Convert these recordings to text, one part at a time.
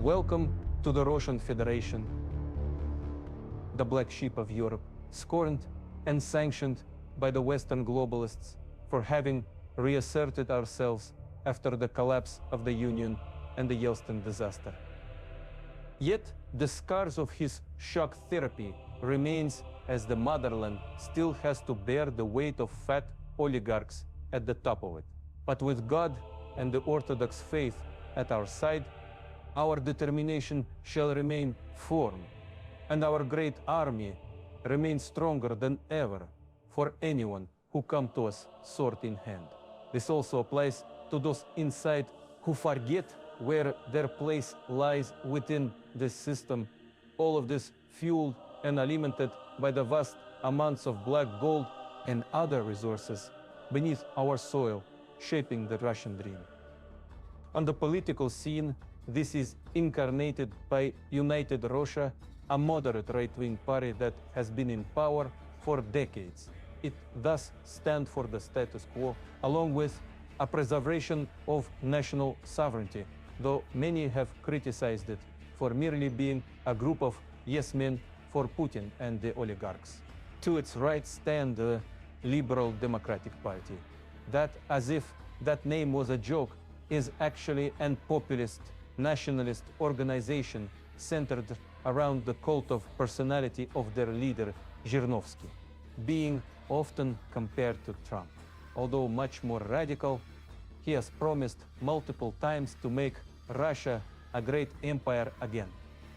Welcome to the Russian Federation, the black sheep of Europe, scorned and sanctioned by the Western globalists for having reasserted ourselves after the collapse of the Union and the Yeltsin disaster. Yet, the scars of his shock therapy remains as the motherland still has to bear the weight of fat oligarchs at the top of it. But with God and the Orthodox faith at our side, our determination shall remain firm, and our great army remains stronger than ever for anyone who come to us sword in hand. This also applies to those inside who forget where their place lies within this system, all of this fueled and alimented by the vast amounts of black gold and other resources beneath our soil, shaping the Russian dream. On the political scene, this is incarnated by United Russia, a moderate right-wing party that has been in power for decades. It thus stands for the status quo, along with a preservation of national sovereignty, though many have criticized it for merely being a group of yes-men for Putin and the oligarchs. To its right stand the Liberal Democratic Party, that, as if that name was a joke, is actually an populist, nationalist organization centered around the cult of personality of their leader, Chernovsky, being often compared to Trump. Although much more radical, he has promised multiple times to make Russia a great empire again.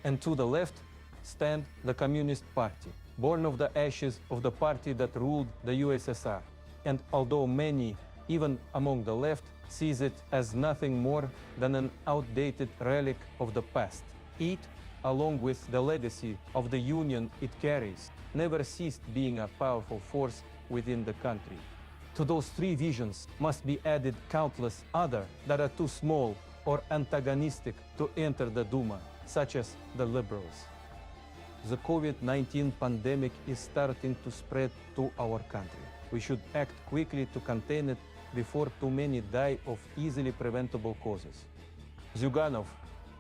And to the left stand the Communist Party, born of the ashes of the party that ruled the USSR. And although many, even among the left, sees it as nothing more than an outdated relic of the past, it, along with the legacy of the union it carries, never ceased being a powerful force within the country. To those three visions must be added countless other that are too small or antagonistic to enter the Duma, such as the liberals. The COVID-19 pandemic is starting to spread to our country. We should act quickly to contain it before too many die of easily preventable causes. Zyuganov,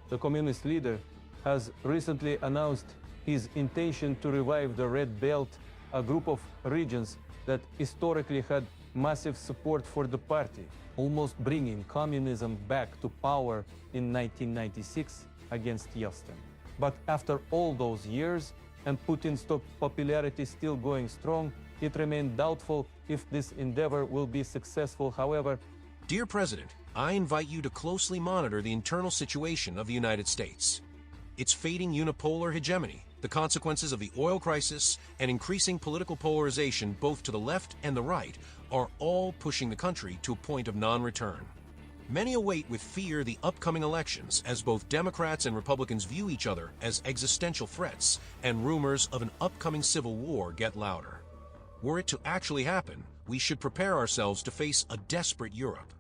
the communist leader, has recently announced his intention to revive the Red Belt, a group of regions that historically had massive support for the party, almost bringing communism back to power in 1996 against Yeltsin. But after all those years, and Putin's popularity still going strong, it remained doubtful if this endeavor will be successful. However, Dear President, I invite you to closely monitor the internal situation of the United States. Its fading unipolar hegemony, the consequences of the oil crisis, and increasing political polarization both to the left and the right are all pushing the country to a point of non-return. Many await with fear the upcoming elections as both Democrats and Republicans view each other as existential threats and rumors of an upcoming civil war get louder. Were it to actually happen, we should prepare ourselves to face a desperate Europe.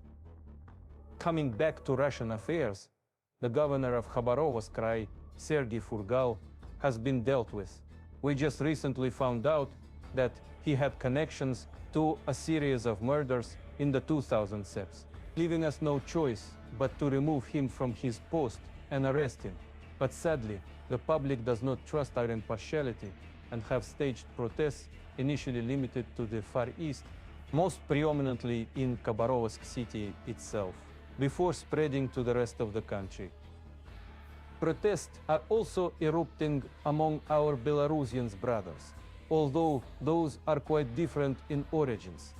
coming back to Russian affairs, the governor of Khabarovsk Krai, Sergei Furgal, has been dealt with. We just recently found out that he had connections to a series of murders in the 2000s, leaving us no choice but to remove him from his post and arrest him. But sadly, the public does not trust our impartiality and have staged protests initially limited to the Far East, most preeminently in Khabarovsk city itself, before spreading to the rest of the country. Protests are also erupting among our Belarusian brothers, although those are quite different in origins.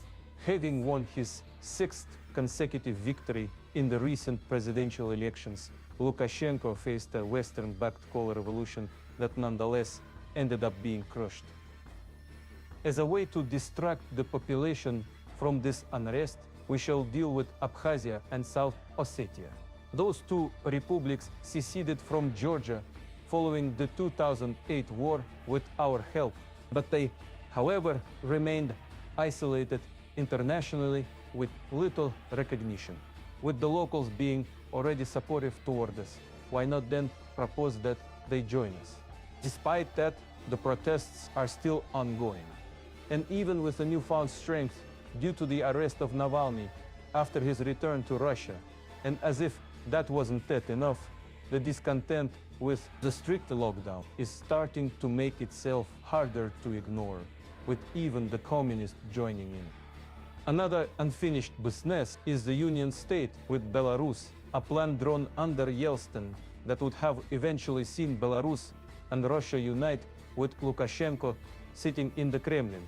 Having won his sixth consecutive victory in the recent presidential elections, Lukashenko faced a Western-backed coal revolution that nonetheless ended up being crushed. As a way to distract the population from this unrest, we shall deal with Abkhazia and South Ossetia. Those two republics seceded from Georgia following the 2008 war with our help, but they, however, remained isolated internationally with little recognition. With the locals being already supportive toward us, why not then propose that they join us? Despite that, the protests are still ongoing. And even with the newfound strength due to the arrest of Navalny after his return to Russia, and as if that wasn't that enough, the discontent with the strict lockdown is starting to make itself harder to ignore, with even the communists joining in. Another unfinished business is the Union State with Belarus, a plan drawn under Yeltsin that would have eventually seen Belarus and Russia unite with Lukashenko sitting in the Kremlin.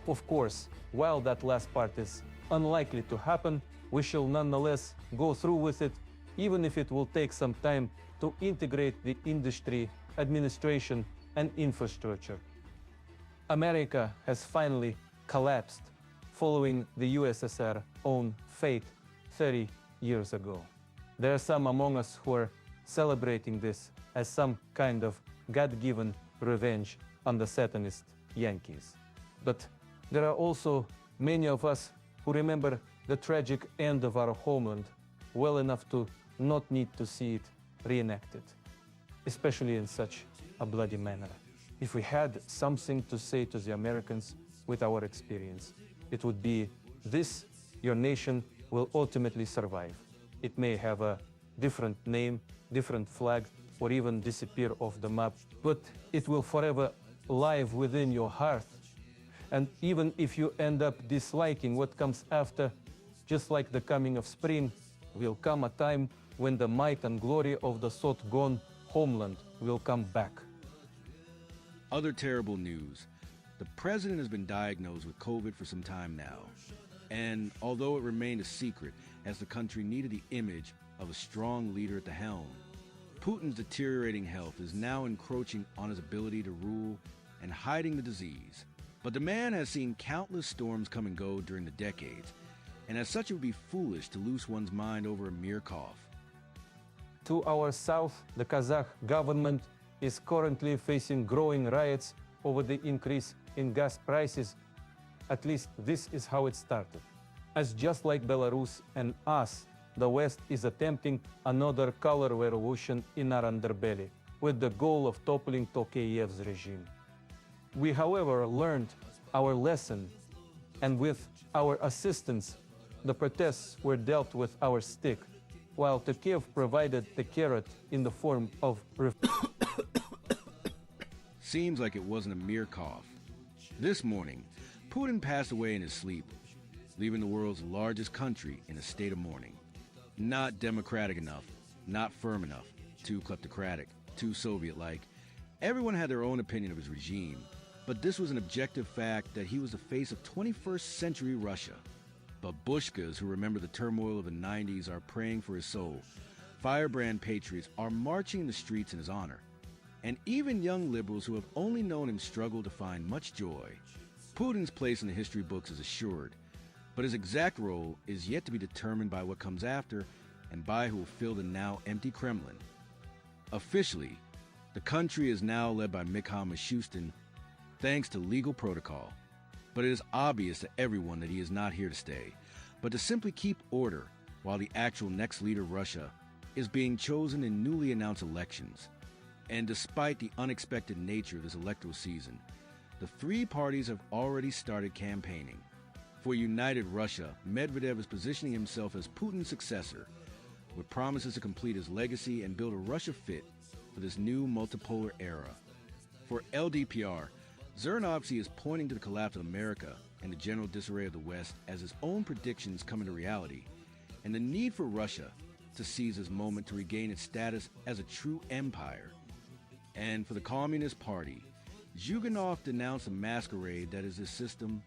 Of course, while that last part is unlikely to happen, we shall nonetheless go through with it, even if it will take some time to integrate the industry, administration, and infrastructure. America has finally collapsed following the USSR's own fate 30 years ago. There are some among us who are celebrating this as some kind of God-given revenge on the Satanist Yankees. But there are also many of us who remember the tragic end of our homeland well enough to not need to see it reenacted, especially in such a bloody manner. If we had something to say to the Americans with our experience, it would be this: your nation will ultimately survive. It may have a different name, different flag, or even disappear off the map, but it will forever live within your heart. And even if you end up disliking what comes after, just like the coming of spring, will come a time when the might and glory of the gone homeland will come back. Other terrible news. The president has been diagnosed with COVID for some time now. And although it remained a secret, as the country needed the image of a strong leader at the helm, Putin's deteriorating health is now encroaching on his ability to rule and hiding the disease. But the man has seen countless storms come and go during the decades, and as such it would be foolish to lose one's mind over a mere cough. To our south, the Kazakh government is currently facing growing riots over the increase in gas prices. At least this is how it started. As just like Belarus and us, the West is attempting another color revolution in our underbelly, with the goal of toppling Tokayev's regime. We, however, learned our lesson, and with our assistance, the protests were dealt with our stick, while Tokayev provided the carrot in the form of Seems like it wasn't a mere cough. This morning, Putin passed away in his sleep, leaving the world's largest country in a state of mourning. Not democratic enough, not firm enough, too kleptocratic, too Soviet-like. Everyone had their own opinion of his regime, but this was an objective fact that he was the face of 21st century Russia. Babushkas who remember the turmoil of the 90s are praying for his soul. Firebrand patriots are marching the streets in his honor. And even young liberals who have only known him struggle to find much joy. Putin's place in the history books is assured, but his exact role is yet to be determined by what comes after and by who will fill the now empty Kremlin. Officially, the country is now led by Mikhail Mishustin, thanks to legal protocol. But it is obvious to everyone that he is not here to stay, but to simply keep order while the actual next leader of Russia is being chosen in newly announced elections. And despite the unexpected nature of this electoral season, the three parties have already started campaigning. For United Russia, Medvedev is positioning himself as Putin's successor, with promises to complete his legacy and build a Russia fit for this new multipolar era. For LDPR, Chernovsky is pointing to the collapse of America and the general disarray of the West as his own predictions come into reality, and the need for Russia to seize this moment to regain its status as a true empire. And for the Communist Party, Zhuganov denounced a masquerade that is a system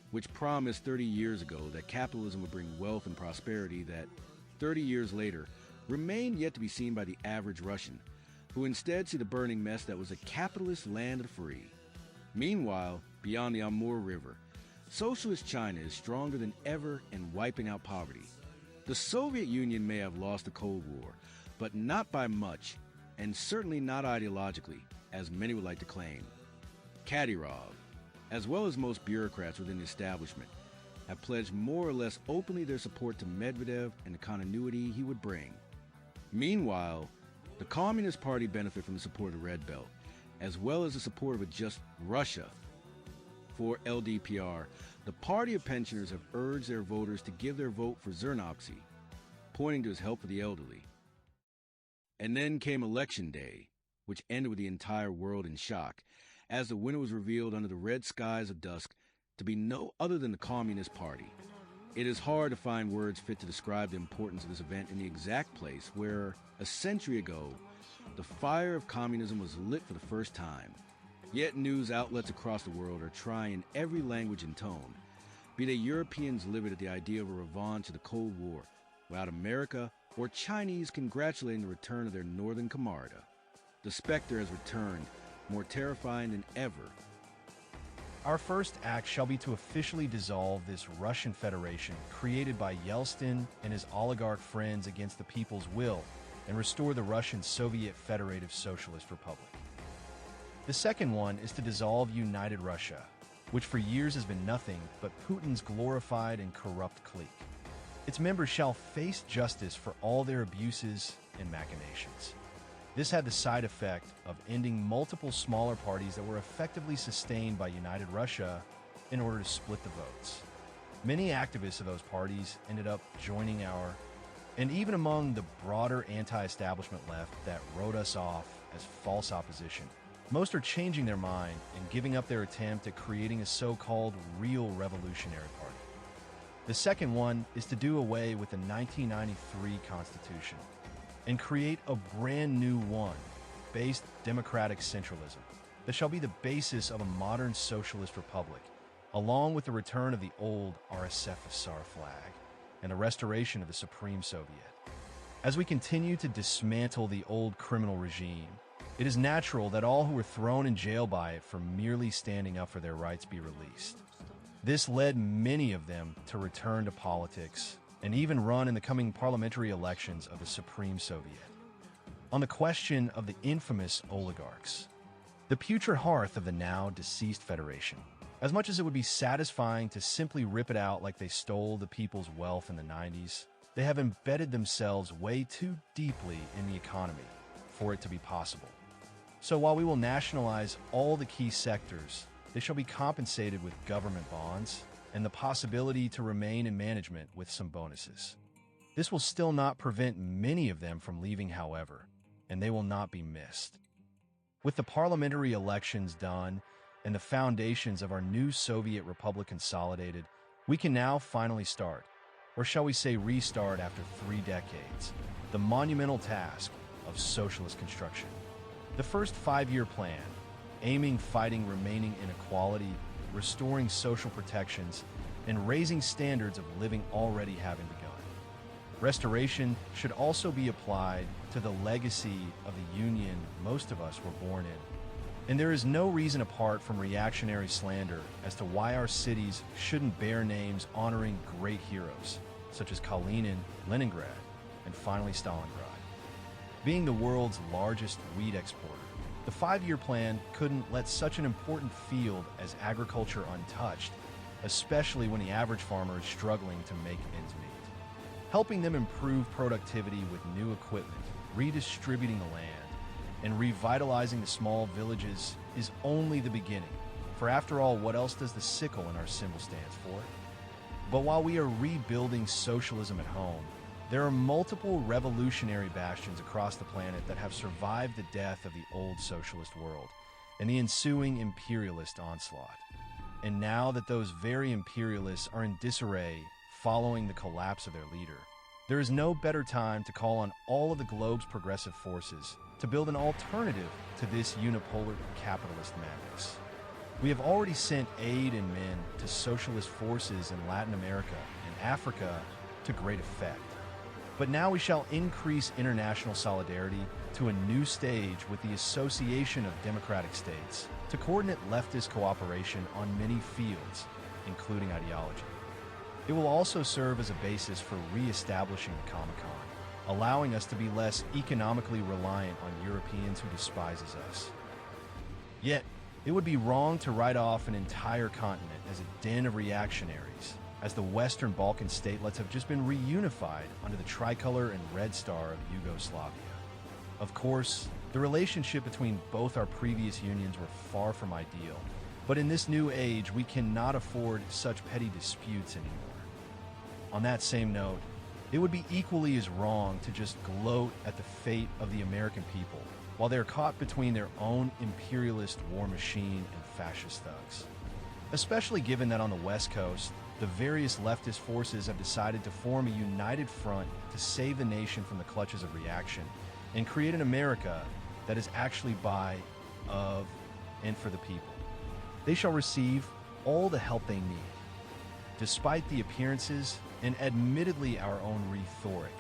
which promised 30 years ago that capitalism would bring wealth and prosperity that 30 years later remain yet to be seen by the average Russian, who instead see the burning mess that was a capitalist land of the free. Meanwhile, beyond the Amur River, socialist China is stronger than ever and wiping out poverty. The Soviet Union may have lost the Cold War, but not by much, and certainly not ideologically, as many would like to claim. Kadyrov, as well as most bureaucrats within the establishment, have pledged more or less openly their support to Medvedev and the continuity he would bring. Meanwhile, the Communist Party benefit from the support of the Red Belt, as well as the support of a just Russia. For LDPR, the party of pensioners have urged their voters to give their vote for Chernovsky, pointing to his help for the elderly. And then came Election Day, which ended with the entire world in shock, as the winner was revealed under the red skies of dusk to be no other than the Communist Party. It is hard to find words fit to describe the importance of this event in the exact place where, a century ago, the fire of communism was lit for the first time. Yet news outlets across the world are trying in every language and tone, be they Europeans livid at the idea of a revanche to the Cold War, without America or Chinese congratulating the return of their northern camarada. The specter has returned, more terrifying than ever. Our first act shall be to officially dissolve this Russian Federation created by Yeltsin and his oligarch friends against the people's will and restore the Russian Soviet Federative Socialist Republic. The second one is to dissolve United Russia, which for years has been nothing but Putin's glorified and corrupt clique. Its members shall face justice for all their abuses and machinations. This had the side effect of ending multiple smaller parties that were effectively sustained by United Russia in order to split the votes. Many activists of those parties ended up joining and even among the broader anti-establishment left that wrote us off as false opposition, most are changing their mind and giving up their attempt at creating a so-called real revolutionary party. The second one is to do away with the 1993 Constitution and create a brand new one, based democratic centralism, that shall be the basis of a modern socialist republic, along with the return of the old RSFSR flag and the restoration of the Supreme Soviet. As we continue to dismantle the old criminal regime, it is natural that all who were thrown in jail by it for merely standing up for their rights be released. This led many of them to return to politics and even run in the coming parliamentary elections of the Supreme Soviet. On the question of the infamous oligarchs, the putrid hearth of the now deceased Federation, as much as it would be satisfying to simply rip it out like they stole the people's wealth in the 90s, they have embedded themselves way too deeply in the economy for it to be possible. So while we will nationalize all the key sectors, they shall be compensated with government bonds and the possibility to remain in management with some bonuses. This will still not prevent many of them from leaving, however, and they will not be missed. With the parliamentary elections done and the foundations of our new Soviet Republic consolidated, we can now finally start, or shall we say restart after 3 decades, the monumental task of socialist construction. The first 5-year plan, aiming, fighting, remaining inequality, restoring social protections, and raising standards of living already having begun. Restoration should also be applied to the legacy of the Union most of us were born in. And there is no reason apart from reactionary slander as to why our cities shouldn't bear names honoring great heroes, such as Kalinin, Leningrad, and finally Stalingrad. Being the world's largest wheat exporter, the 5-year plan couldn't let such an important field as agriculture untouched, especially when the average farmer is struggling to make ends meet. Helping them improve productivity with new equipment, redistributing the land, and revitalizing the small villages is only the beginning. For after all, what else does the sickle in our symbol stand for? But while we are rebuilding socialism at home, there are multiple revolutionary bastions across the planet that have survived the death of the old socialist world and the ensuing imperialist onslaught. And now that those very imperialists are in disarray following the collapse of their leader, there is no better time to call on all of the globe's progressive forces to build an alternative to this unipolar capitalist madness. We have already sent aid and men to socialist forces in Latin America and Africa to great effect. But now we shall increase international solidarity to a new stage with the Association of Democratic States to coordinate leftist cooperation on many fields, including ideology. It will also serve as a basis for re-establishing the Comecon, allowing us to be less economically reliant on Europeans who despises us. Yet, it would be wrong to write off an entire continent as a den of reactionaries, as the Western Balkan statelets have just been reunified under the tricolor and red star of Yugoslavia. Of course, the relationship between both our previous unions were far from ideal, but in this new age, we cannot afford such petty disputes anymore. On that same note, it would be equally as wrong to just gloat at the fate of the American people while they're caught between their own imperialist war machine and fascist thugs. Especially given that on the West Coast, the various leftist forces have decided to form a united front to save the nation from the clutches of reaction and create an America that is actually by, of, and for the people. They shall receive all the help they need. Despite the appearances, and admittedly our own rhetoric,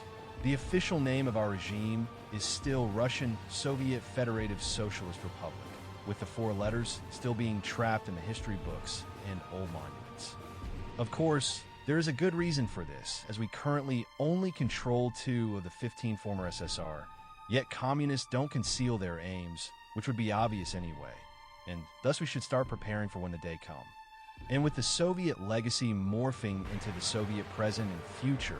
the official name of our regime is still Russian Soviet Federative Socialist Republic, with the 4 letters still being trapped in the history books and old monuments. Of course, there is a good reason for this, as we currently only control 2 of the 15 former SSR, yet communists don't conceal their aims, which would be obvious anyway, and thus we should start preparing for when the day comes. And with the Soviet legacy morphing into the Soviet present and future,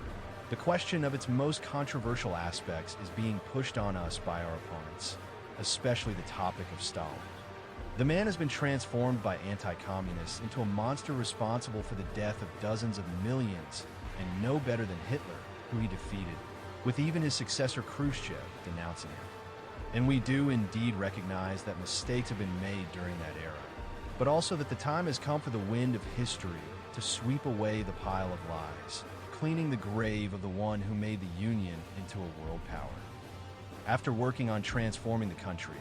the question of its most controversial aspects is being pushed on us by our opponents, especially the topic of Stalin. The man has been transformed by anti-communists into a monster responsible for the death of dozens of millions, and no better than Hitler, who he defeated, with even his successor Khrushchev denouncing him. And we do indeed recognize that mistakes have been made during that era, but also that the time has come for the wind of history to sweep away the pile of lies, cleaning the grave of the one who made the Union into a world power. After working on transforming the country,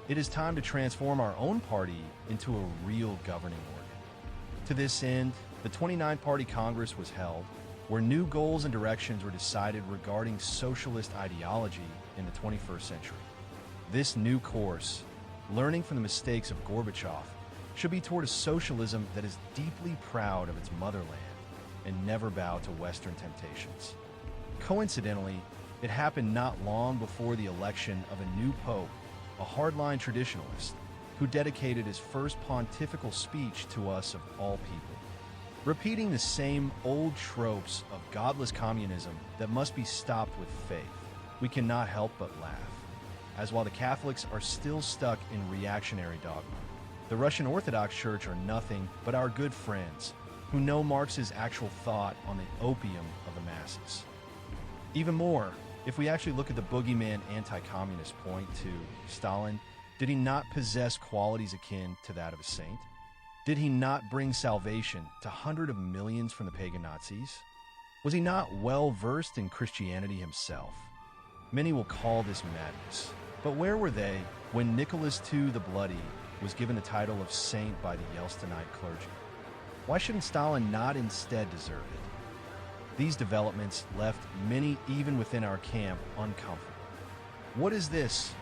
it is time to transform our own party into a real governing organ. To this end, the 29-party Congress was held, where new goals and directions were decided regarding socialist ideology in the 21st century. This new course, learning from the mistakes of Gorbachev, should be toward a socialism that is deeply proud of its motherland and never bow to Western temptations. Coincidentally, it happened not long before the election of a new pope, a hardline traditionalist, who dedicated his first pontifical speech to us of all people, repeating the same old tropes of godless communism that must be stopped with faith. We cannot help but laugh, as while the Catholics are still stuck in reactionary dogma, the Russian Orthodox Church are nothing but our good friends who know Marx's actual thought on the opium of the masses. Even more, if we actually look at the boogeyman anti-communist point to Stalin, did he not possess qualities akin to that of a saint? Did he not bring salvation to hundreds of millions from the pagan Nazis? Was he not well versed in Christianity himself? Many will call this madness, but where were they when Nicholas II the Bloody was given the title of saint by the Yeltsinite clergy? Why shouldn't Stalin not instead deserve it? These developments left many even within our camp uncomfortable. What is this,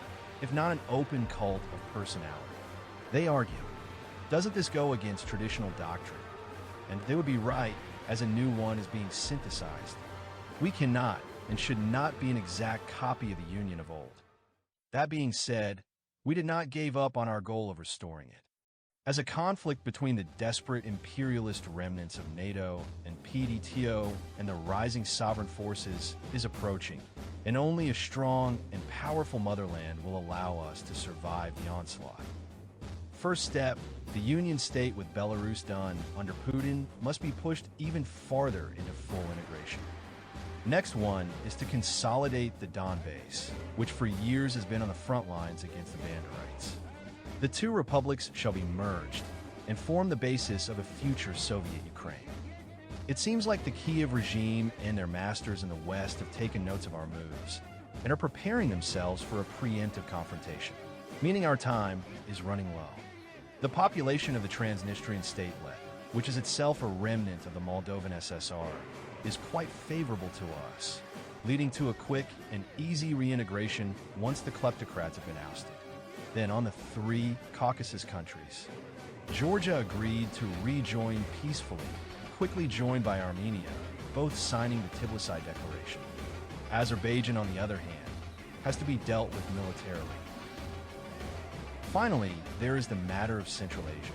if not an open cult of personality? They argue, doesn't this go against traditional doctrine? And they would be right, as a new one is being synthesized. We cannot and should not be an exact copy of the Union of old. That being said, we did not give up on our goal of restoring it. As a conflict between the desperate imperialist remnants of NATO and PDTO and the rising sovereign forces is approaching, and only a strong and powerful motherland will allow us to survive the onslaught. First step, the Union state with Belarus done under Putin must be pushed even farther into full integration. Next one is to consolidate the Donbass, which for years has been on the front lines against the Banderites. The two republics shall be merged and form the basis of a future Soviet Ukraine. It seems like the Kiev regime and their masters in the West have taken notes of our moves and are preparing themselves for a preemptive confrontation, meaning our time is running low. The population of the Transnistrian statelet, which is itself a remnant of the Moldovan SSR, is quite favorable to us, leading to a quick and easy reintegration once the kleptocrats have been ousted. Then on the three Caucasus countries, Georgia agreed to rejoin peacefully, quickly joined by Armenia, both signing the Tbilisi Declaration. Azerbaijan, on the other hand, has to be dealt with militarily. Finally, there is the matter of Central Asia.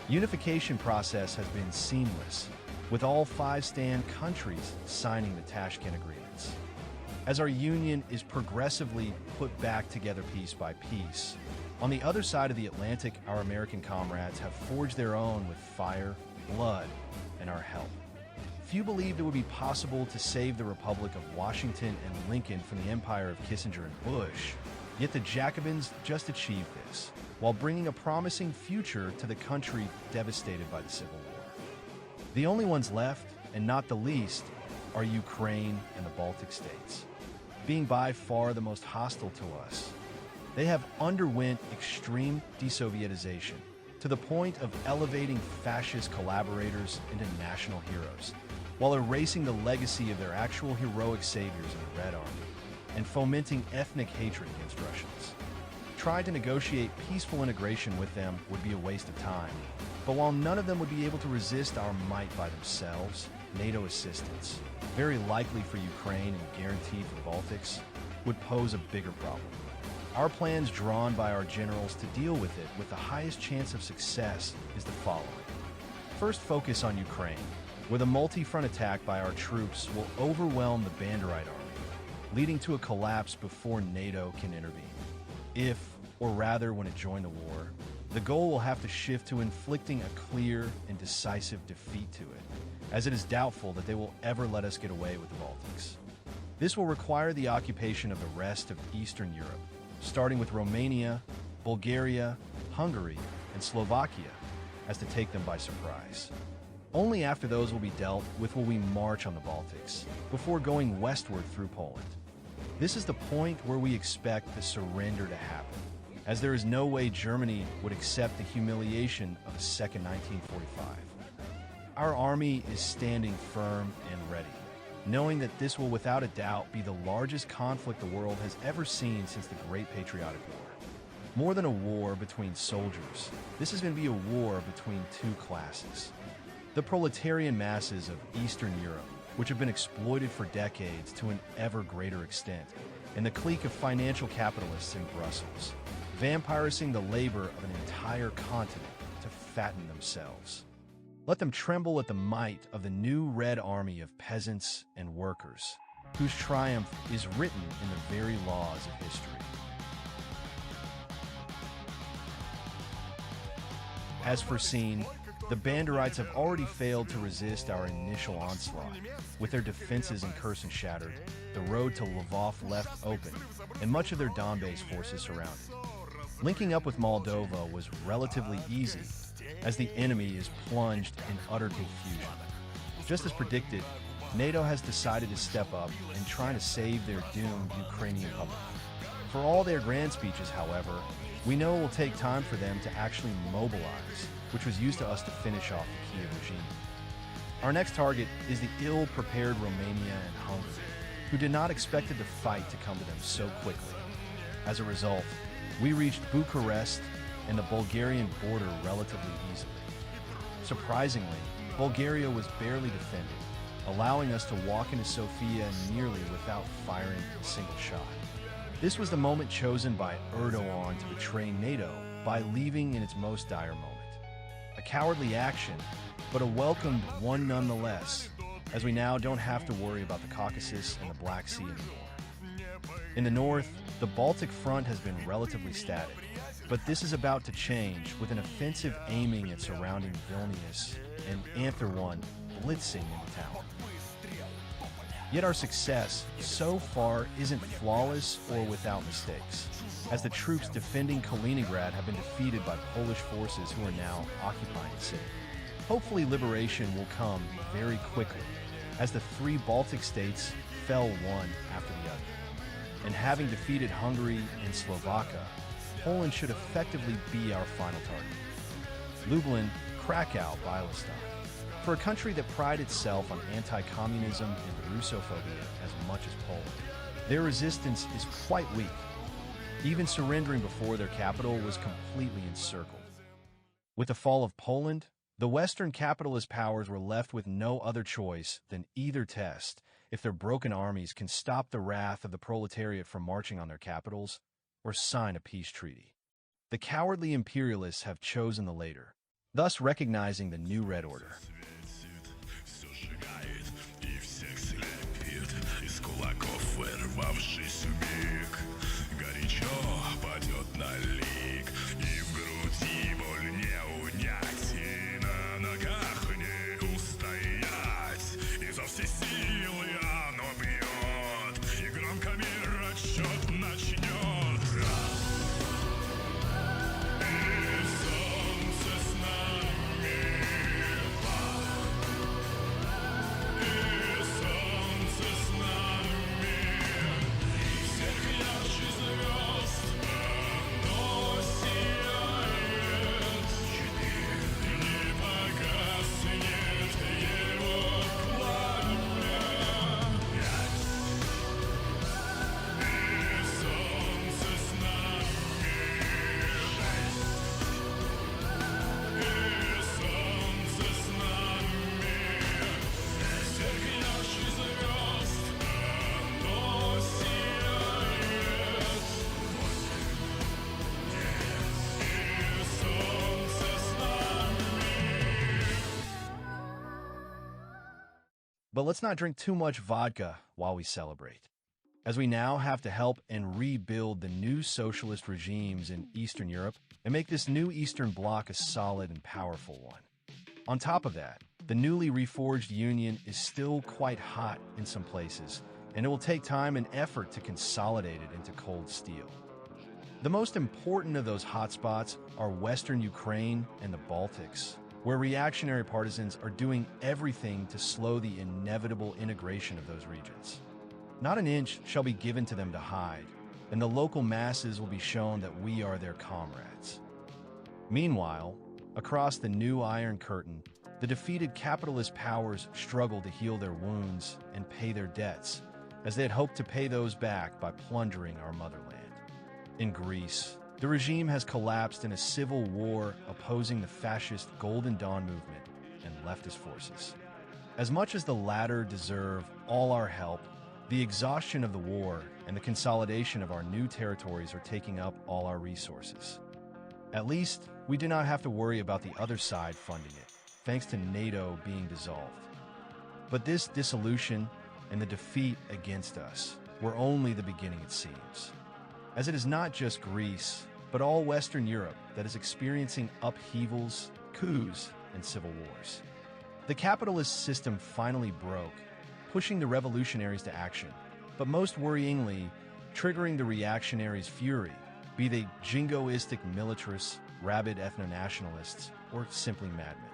Unification process has been seamless, with all 5 stand countries signing the Tashkent agreements. As our union is progressively put back together piece by piece, on the other side of the Atlantic, our American comrades have forged their own with fire, blood, and our help. Few believed it would be possible to save the Republic of Washington and Lincoln from the empire of Kissinger and Bush, yet the Jacobins just achieved this, while bringing a promising future to the country devastated by the Civil War. The only ones left, and not the least, are Ukraine and the Baltic states. Being by far the most hostile to us, they have underwent extreme desovietization, to the point of elevating fascist collaborators into national heroes, while erasing the legacy of their actual heroic saviors in the Red Army, and fomenting ethnic hatred against Russians. Trying to negotiate peaceful integration with them would be a waste of time, but while none of them would be able to resist our might by themselves, NATO assistance, very likely for Ukraine and guaranteed for the Baltics, would pose a bigger problem. Our plans drawn by our generals to deal with it with the highest chance of success is the following. First, focus on Ukraine, where the multi-front attack by our troops will overwhelm the Banderite army, leading to a collapse before NATO can intervene. If, or rather when it joined the war, the goal will have to shift to inflicting a clear and decisive defeat to it, as it is doubtful that they will ever let us get away with the Baltics. This will require the occupation of the rest of Eastern Europe, starting with Romania, Bulgaria, Hungary, and Slovakia, as to take them by surprise. Only after those will be dealt with will we march on the Baltics, before going westward through Poland. This is the point where we expect the surrender to happen, as there is no way Germany would accept the humiliation of a second 1945. Our army is standing firm and ready, knowing that this will without a doubt be the largest conflict the world has ever seen since the Great Patriotic War. More than a war between soldiers, this is going to be a war between two classes. The proletarian masses of Eastern Europe, which have been exploited for decades to an ever greater extent, and the clique of financial capitalists in Brussels, vampirising the labor of an entire continent to fatten themselves. Let them tremble at the might of the new Red Army of peasants and workers, whose triumph is written in the very laws of history. As foreseen, the Banderites have already failed to resist our initial onslaught. With their defenses in Kherson shattered, the road to Lvov left open, and much of their Donbass forces surrounded. Linking up with Moldova was relatively easy, as the enemy is plunged in utter confusion. Just as predicted, NATO has decided to step up and try to save their doomed Ukrainian public. For all their grand speeches, however, we know it will take time for them to actually mobilize, which was used to us to finish off the Kiev regime. Our next target is the ill-prepared Romania and Hungary, who did not expect the fight to come to them so quickly. As a result, we reached Bucharest and the Bulgarian border relatively easily. Surprisingly, Bulgaria was barely defended, allowing us to walk into Sofia nearly without firing a single shot. This was the moment chosen by Erdogan to betray NATO by leaving in its most dire moment. A cowardly action, but a welcomed one nonetheless, as we now don't have to worry about the Caucasus and the Black Sea anymore. In the north, the Baltic front has been relatively static, but this is about to change with an offensive aiming at surrounding Vilnius and Anther 1 blitzing into town. Yet our success so far isn't flawless or without mistakes, as the troops defending Kaliningrad have been defeated by Polish forces who are now occupying the city. Hopefully liberation will come very quickly, as the three Baltic states fell one after the other. And having defeated Hungary and Slovakia, Poland should effectively be our final target. Lublin, Krakow, Bialystok. For a country that prided itself on anti-communism and Russophobia as much as Poland, their resistance is quite weak. Even surrendering before their capital was completely encircled. With the fall of Poland, the Western capitalist powers were left with no other choice than either test if their broken armies can stop the wrath of the proletariat from marching on their capitals, or sign a peace treaty. The cowardly imperialists have chosen the later, thus recognizing the new Red Order. силы оно бьет, и громко мир отсчет начнет. И солнце с нами, и солнце с нами, всех ярче звезд оно сияет, не погаснет его пламя. И солнце с нами, и солнце с нами, всех ярче звезд оно сияет, и солнце с нами. But let's not drink too much vodka while we celebrate, as we now have to help and rebuild the new socialist regimes in Eastern Europe and make this new Eastern Bloc a solid and powerful one. On top of that, the newly reforged Union is still quite hot in some places, and it will take time and effort to consolidate it into cold steel. The most important of those hotspots are Western Ukraine and the Baltics, where reactionary partisans are doing everything to slow the inevitable integration of those regions. Not an inch shall be given to them to hide, and the local masses will be shown that we are their comrades. Meanwhile, across the new Iron Curtain, the defeated capitalist powers struggle to heal their wounds and pay their debts, as they had hoped to pay those back by plundering our motherland. In Greece, the regime has collapsed in a civil war opposing the fascist Golden Dawn movement and leftist forces. As much as the latter deserve all our help, the exhaustion of the war and the consolidation of our new territories are taking up all our resources. At least, we do not have to worry about the other side funding it, thanks to NATO being dissolved. But this dissolution and the defeat against us were only the beginning, it seems, as it is not just Greece, but all Western Europe that is experiencing upheavals, coups, and civil wars. The capitalist system finally broke, pushing the revolutionaries to action, but most worryingly, triggering the reactionaries' fury, be they jingoistic militarists, rabid ethno-nationalists, or simply madmen.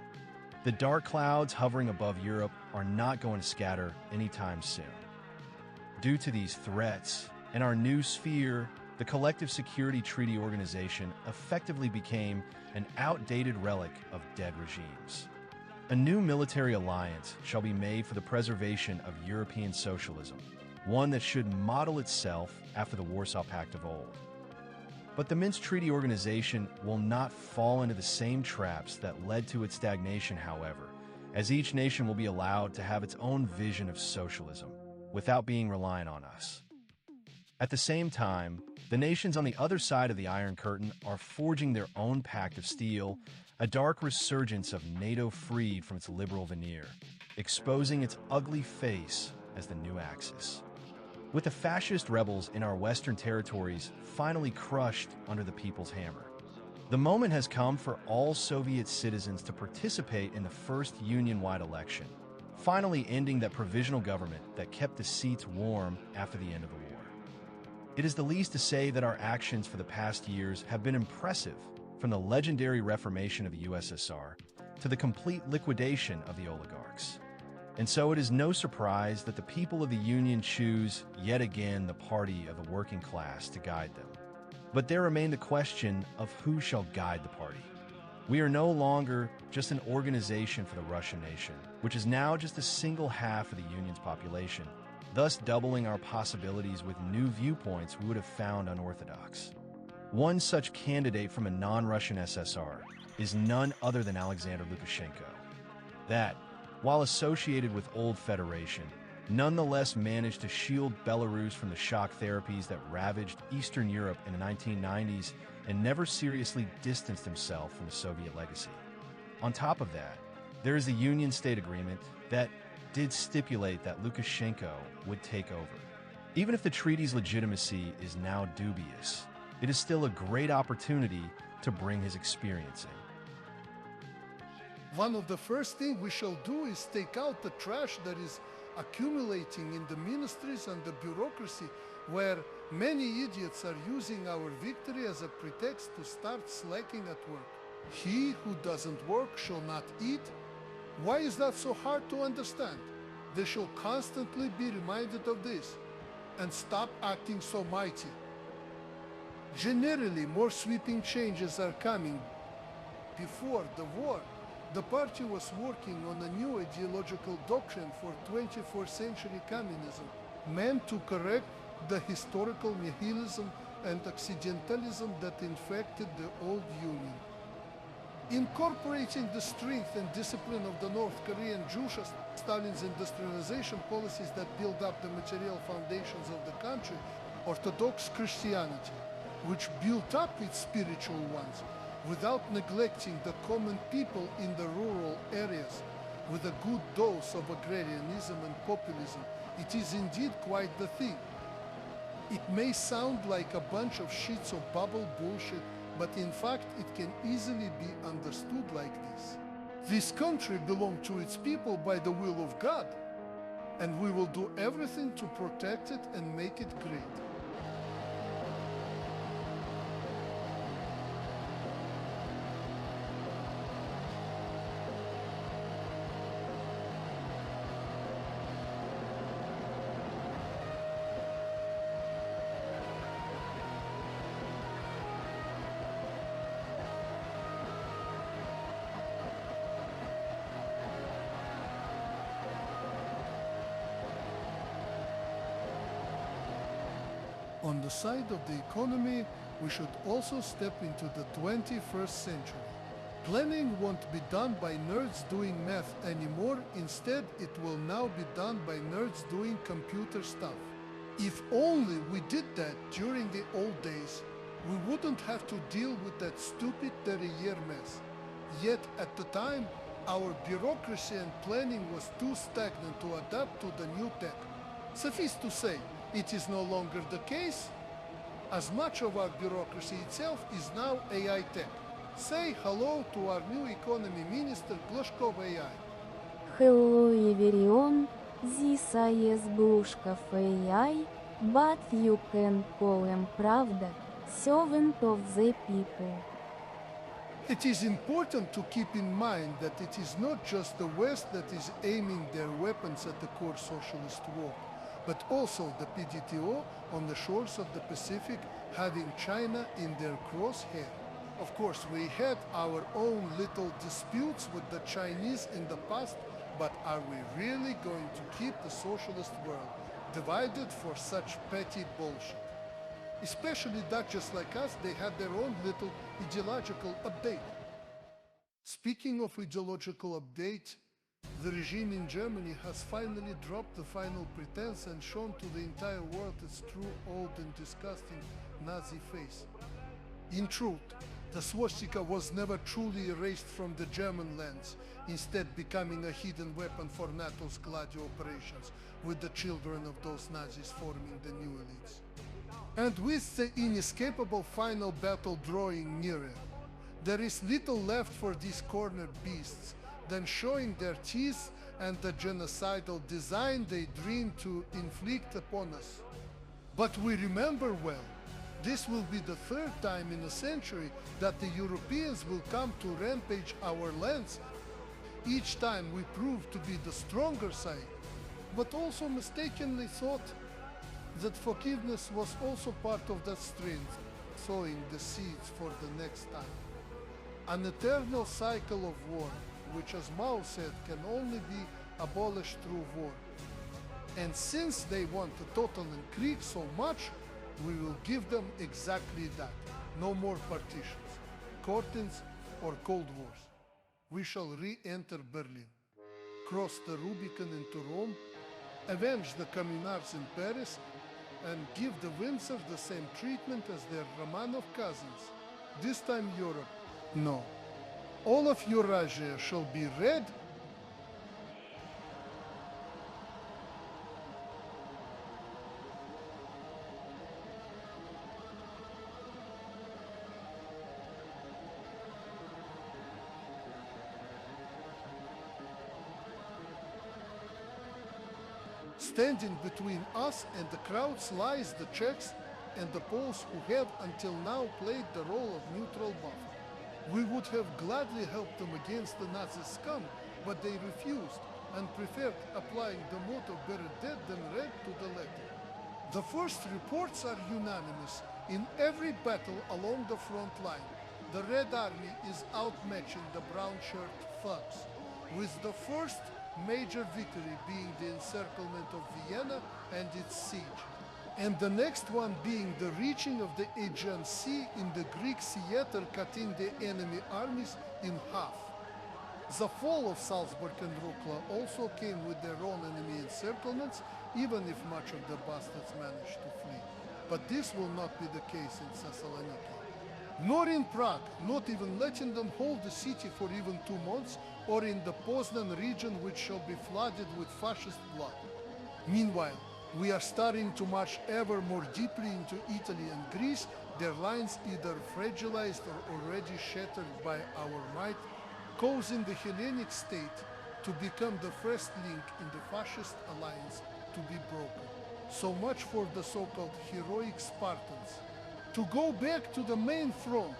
The dark clouds hovering above Europe are not going to scatter anytime soon. Due to these threats and our new sphere, the Collective Security Treaty Organization effectively became an outdated relic of dead regimes. A new military alliance shall be made for the preservation of European socialism, one that should model itself after the Warsaw Pact of old. But the Minsk Treaty Organization will not fall into the same traps that led to its stagnation, however, as each nation will be allowed to have its own vision of socialism, without being reliant on us. At the same time, the nations on the other side of the Iron Curtain are forging their own pact of steel, a dark resurgence of NATO freed from its liberal veneer, exposing its ugly face as the new Axis. With the fascist rebels in our western territories finally crushed under the people's hammer, the moment has come for all Soviet citizens to participate in the first Union-wide election, finally ending that provisional government that kept the seats warm after the end of the war. It is the least to say that our actions for the past years have been impressive, from the legendary reformation of the USSR to the complete liquidation of the oligarchs. And so it is no surprise that the people of the Union choose, yet again, the party of the working class to guide them. But there remains the question of who shall guide the party. We are no longer just an organization for the Russian nation, which is now just a single half of the Union's population, thus doubling our possibilities with new viewpoints we would have found unorthodox. One such candidate from a non-Russian SSR is none other than Alexander Lukashenko. That, while associated with old Federation, nonetheless managed to shield Belarus from the shock therapies that ravaged Eastern Europe in the 1990s and never seriously distanced himself from the Soviet legacy. On top of that, there is the Union State Agreement that did stipulate that Lukashenko would take over. Even if the treaty's legitimacy is now dubious, it is still a great opportunity to bring his experience in. One of the first things we shall do is take out the trash that is accumulating in the ministries and the bureaucracy, where many idiots are using our victory as a pretext to start slacking at work. He who doesn't work shall not eat. Why is that so hard to understand? They shall constantly be reminded of this and stop acting so mighty. Generally, more sweeping changes are coming. Before the war, the party was working on a new ideological doctrine for 21st century communism, meant to correct the historical nihilism and Occidentalism that infected the old Union. Incorporating the strength and discipline of the North Korean Jusha, Stalin's industrialization policies that build up the material foundations of the country, Orthodox Christianity, which built up its spiritual ones, without neglecting the common people in the rural areas, with a good dose of agrarianism and populism, it is indeed quite the thing. It may sound like a bunch of sheets of bubble bullshit, but in fact it can easily be understood like this. This country belongs to its people by the will of God, and we will do everything to protect it and make it great. On the side of the economy, we should also step into the 21st century. Planning won't be done by nerds doing math anymore, instead it will now be done by nerds doing computer stuff. If only we did that during the old days, we wouldn't have to deal with that stupid 30-year mess. Yet at the time, our bureaucracy and planning was too stagnant to adapt to the new tech. Suffice to say, it is no longer the case, as much of our bureaucracy itself is now AI tech. Say hello to our new economy minister, Glashkov AI. Hello everyone, this is Blushkov AI, but you can call him Pravda, servant of the people. It is important to keep in mind that it is not just the West that is aiming their weapons at the core socialist war, but also the PDTO on the shores of the Pacific, having China in their crosshair. Of course, we had our own little disputes with the Chinese in the past, but are we really going to keep the socialist world divided for such petty bullshit? Especially Dutchies like us, they had their own little ideological update. Speaking of ideological update, the regime in Germany has finally dropped the final pretense and shown to the entire world its true old and disgusting Nazi face. In truth, the swastika was never truly erased from the German lands, instead becoming a hidden weapon for NATO's Gladio operations, with the children of those Nazis forming the new elites. And with the inescapable final battle drawing nearer, there is little left for these cornered beasts than showing their teeth and the genocidal design they dream to inflict upon us. But we remember well, this will be the third time in a century that the Europeans will come to rampage our lands. Each time we prove to be the stronger side, but also mistakenly thought that forgiveness was also part of that strength, sowing the seeds for the next time. An eternal cycle of war, which, as Mao said, can only be abolished through war. And since they want the Totalkrieg so much, we will give them exactly that. No more partitions, curtains, or Cold Wars. We shall re-enter Berlin, cross the Rubicon into Rome, avenge the Communards in Paris, and give the Windsors the same treatment as their Romanov cousins. This time Europe, no. All of Eurasia shall be red. Standing between us and the crowds lies the Czechs and the Poles who have until now played the role of neutral buffer. We would have gladly helped them against the Nazi scum, but they refused and preferred applying the motto better dead than red to the letter. The first reports are unanimous. In every battle along the front line, the Red Army is outmatching the brown shirt thugs, with the first major victory being the encirclement of Vienna and its siege, and the next one being the reaching of the Aegean Sea in the Greek theater, cutting the enemy armies in half. The fall of Salzburg and Rukla also came with their own enemy encirclements, even if much of the bastards managed to flee. But this will not be the case in Thessaloniki. Nor in Prague, not even letting them hold the city for even 2 months, or in the Poznan region, which shall be flooded with fascist blood. Meanwhile, we are starting to march ever more deeply into Italy and Greece, their lines either fragilized or already shattered by our might, causing the Hellenic state to become the first link in the fascist alliance to be broken. So much for the so-called heroic Spartans. To go back to the main front,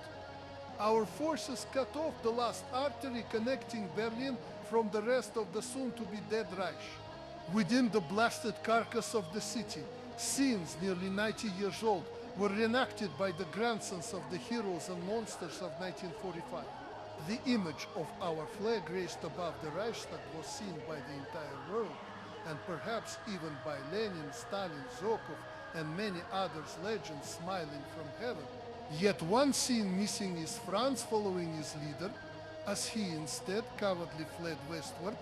our forces cut off the last artery connecting Berlin from the rest of the soon-to-be dead Reich. Within the blasted carcass of the city, scenes nearly 90 years old were reenacted by the grandsons of the heroes and monsters of 1945. The image of our flag raised above the Reichstag was seen by the entire world, and perhaps even by Lenin, Stalin, Zhukov, and many others legends smiling from heaven. Yet one scene missing is Franz following his leader, as he instead cowardly fled westward,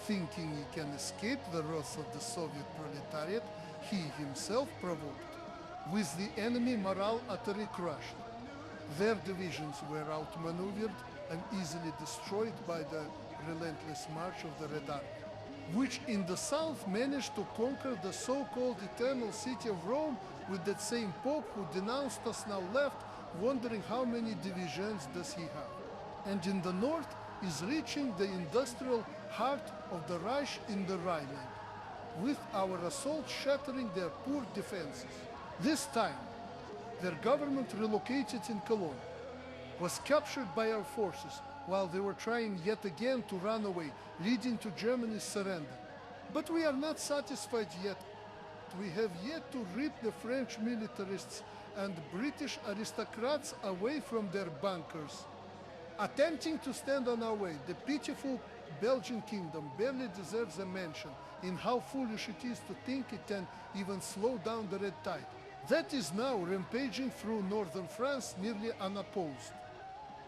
thinking he can escape the wrath of the Soviet proletariat he himself provoked, with the enemy morale utterly crushed. Their divisions were outmaneuvered and easily destroyed by the relentless march of the Red Army, which in the south managed to conquer the so-called eternal city of Rome with that same Pope who denounced us now left, wondering how many divisions does he have. And in the north is reaching the industrial heart of the Reich in the Rhineland, with our assault shattering their poor defenses. This time, their government relocated in Cologne was captured by our forces while they were trying yet again to run away, leading to Germany's surrender. But we are not satisfied yet. We have yet to rip the French militarists and British aristocrats away from their bunkers. Attempting to stand on our way, the pitiful Belgian kingdom barely deserves a mention in how foolish it is to think it can even slow down the red tide. That is now rampaging through northern France nearly unopposed,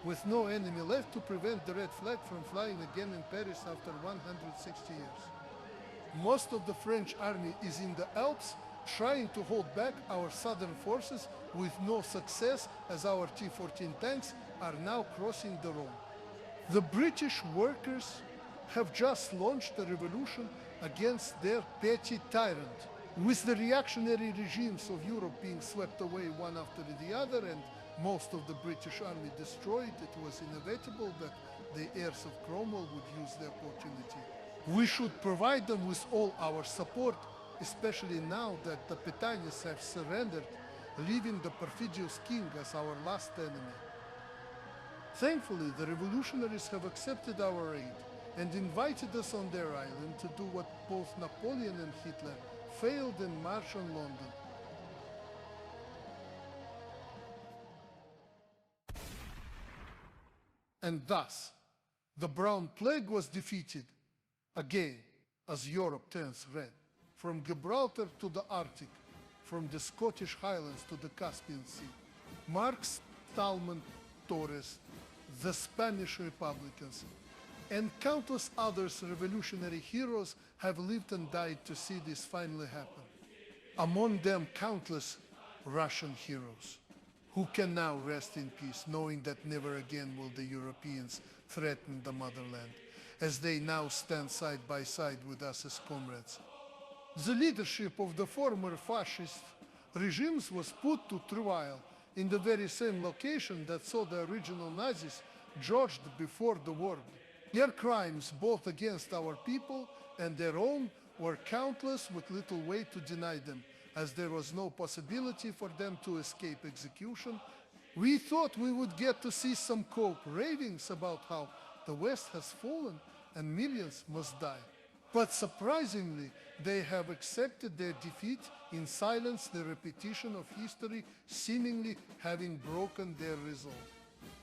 with no enemy left to prevent the red flag from flying again in Paris after 160 years. Most of the French army is in the Alps, trying to hold back our southern forces with no success, as our T-14 tanks are now crossing the Rhone. The British workers have just launched a revolution against their petty tyrant, with the reactionary regimes of Europe being swept away one after the other and most of the British army destroyed. It was inevitable that the heirs of Cromwell would use the opportunity. We should provide them with all our support, especially now that the Petanis have surrendered, leaving the perfidious king as our last enemy. Thankfully, the revolutionaries have accepted our aid and invited us on their island to do what both Napoleon and Hitler failed in March on London. And thus, the Brown Plague was defeated, again, as Europe turns red, from Gibraltar to the Arctic, from the Scottish Highlands to the Caspian Sea. Marx, Talman, Torres, the Spanish Republicans, and countless others revolutionary heroes have lived and died to see this finally happen. Among them, countless Russian heroes, who can now rest in peace, knowing that never again will the Europeans threaten the motherland, as they now stand side by side with us as comrades. The leadership of the former fascist regimes was put to trial in the very same location that saw the original Nazis judged before the war. Their crimes, both against our people and their own, were countless with little way to deny them, as there was no possibility for them to escape execution. We thought we would get to see some Cope ravings about how the West has fallen and millions must die. But surprisingly, they have accepted their defeat in silence, the repetition of history seemingly having broken their resolve.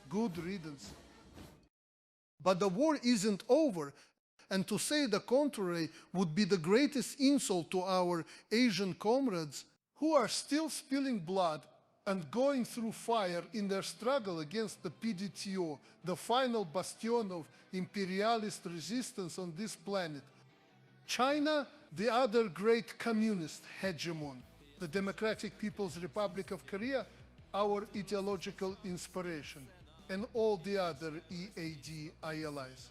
Good riddance. But the war isn't over, and to say the contrary would be the greatest insult to our Asian comrades who are still spilling blood and going through fire in their struggle against the PDTO, the final bastion of imperialist resistance on this planet. China, the other great communist hegemon, the Democratic People's Republic of Korea, our ideological inspiration, and all the other EAD allies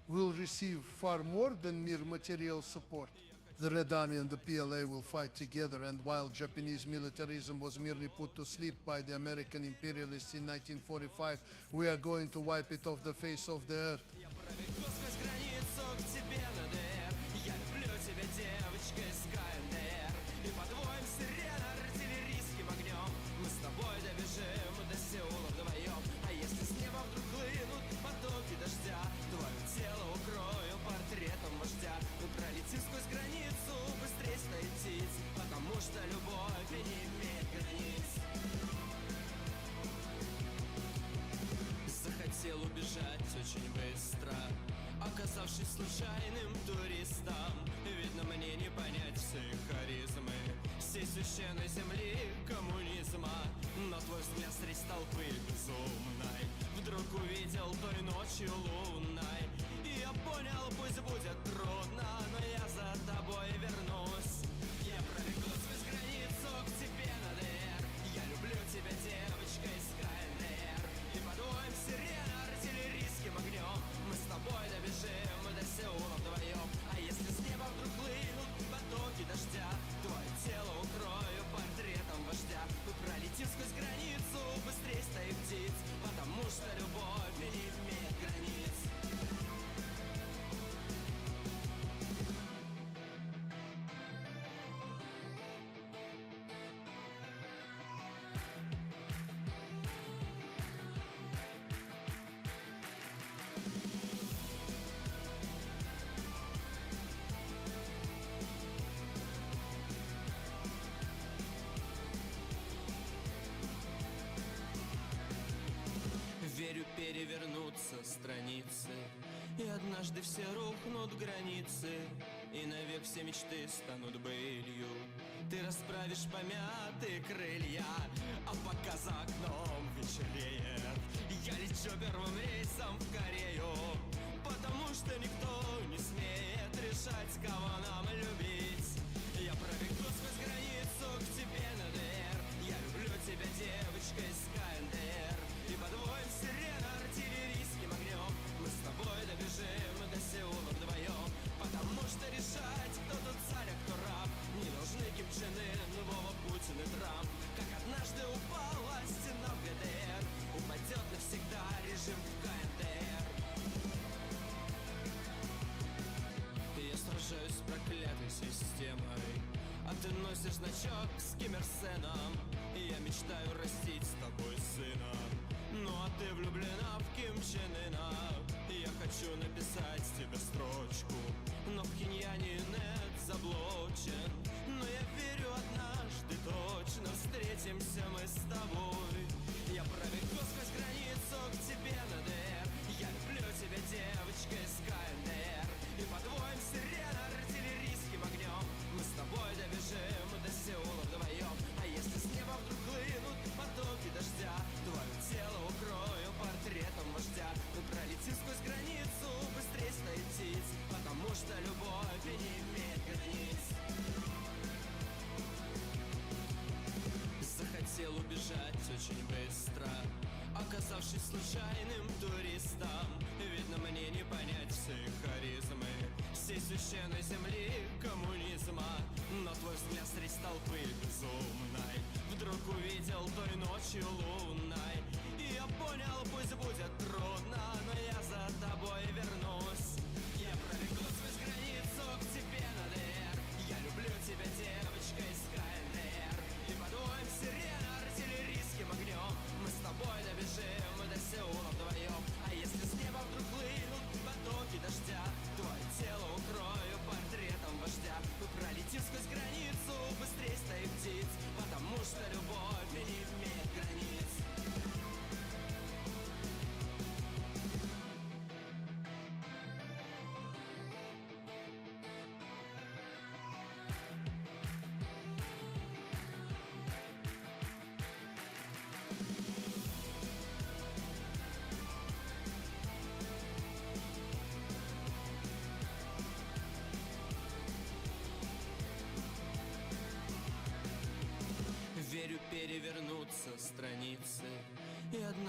will receive far more than mere material support. The Red Army and the PLA will fight together, and while Japanese militarism was merely put to sleep by the American imperialists in 1945, we are going to wipe it off the face of the earth. Захотел убежать очень быстро, оказавшись случайным туристом. Видно, мне не понять всей харизмы всей священной земли коммунизма. Но твой взгляд средь толпы безумной вдруг увидел той ночью лунной, и я понял, пусть будет трудно, но я за тобой вернусь. Я пробегу сквозь границу к тебе на ДР. Я люблю тебя, девочка из КНДР. И подвоем сирена артиллерийским огнем мы с тобой добежим до Сеула вдвоем. А если с неба вдруг хлынут потоки дождя, твое тело укрою портретом вождя. Мы пролетим сквозь границу быстрее стаи птиц, потому что любовь не имеет границ. Верю, перевернутся страницы, и однажды все рухнут границы, и навек все мечты станут былью. Ты расправишь помятые крылья, а пока за окном вечереет, я лечу первым рейсом в Корею, потому что никто не смеет решать, кого нам любить. Я пробегу сквозь границу к тебе на ДР. Я люблю тебя, девочка из КНДР. И подвоем сирена артиллерийским огнем мы с тобой добежим до Сеула вдвоем. Потому что решать, кто тут царь, а кто раб, не должны Ким Чен Ын, Вова, Путин и Трамп. Как однажды упала стена в ГДР, упадет навсегда режим в КНДР. Я сражаюсь с проклятой системой, а ты носишь значок с Ким Ир Сеном. И я мечтаю растить с тобой сына. Ну а ты влюблена в Ким Чен Ына. Я хочу написать тебе строчку, но в Пхеньяне нет заблочен. Но я верю, однажды точно встретимся мы с тобой. Я пробегу сквозь границу к тебе на ДР. Я люблю тебя, девочка из КНДР. И подвоем сирена артиллерийским огнем мы с тобой добежим до Сеула вдвоем. А если с неба вдруг хлынут потоки дождя, твое тело укрою портретом вождя. Мы пролетим сквозь границу быстрее стаи птиц, потому что любовь не имеет границ. Захотел убежать очень быстро, оказавшись случайным туристом. Видно, мне не понять всей харизмы всей священной земли коммунизма. Но твой взгляд средь толпы безумной вдруг увидел той ночью лунной, и я понял, пусть будет трудно, но я за тобой вернусь. Я пробегу сквозь границу к тебе на ДР.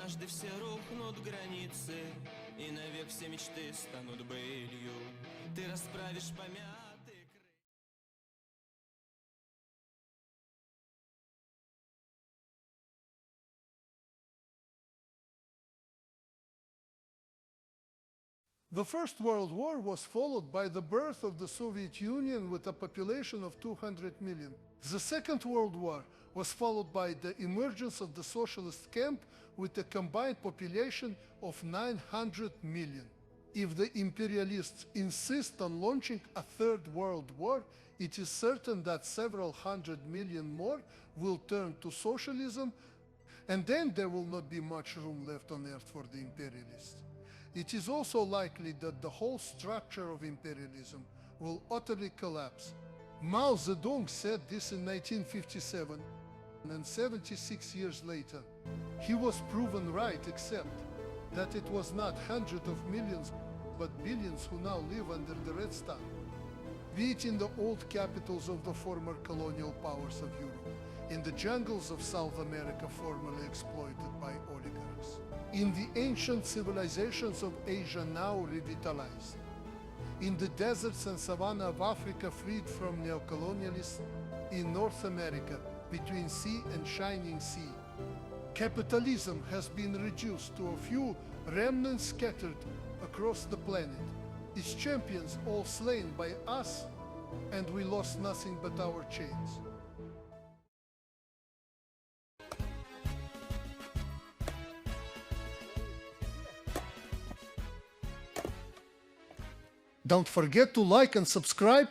однажды все рухнут границы, и навек все мечты станут былью. Ты расправишь помятый край. The First World War was followed by the birth of the Soviet Union with a population of 200 million. The Second World War was followed by the emergence of the socialist camp with a combined population of 900 million. If the imperialists insist on launching a third world war, it is certain that several hundred million more will turn to socialism, and then there will not be much room left on earth for the imperialists. It is also likely that the whole structure of imperialism will utterly collapse. Mao Zedong said this in 1957, and 76 years later, he was proven right, except that it was not hundreds of millions, but billions who now live under the Red Star, be it in the old capitals of the former colonial powers of Europe, in the jungles of South America formerly exploited by oligarchs, in the ancient civilizations of Asia now revitalized, in the deserts and savanna of Africa freed from neocolonialists, in North America between sea and shining sea. Capitalism has been reduced to a few remnants scattered across the planet, its champions all slain by us, and we lost nothing but our chains. Don't forget to like and subscribe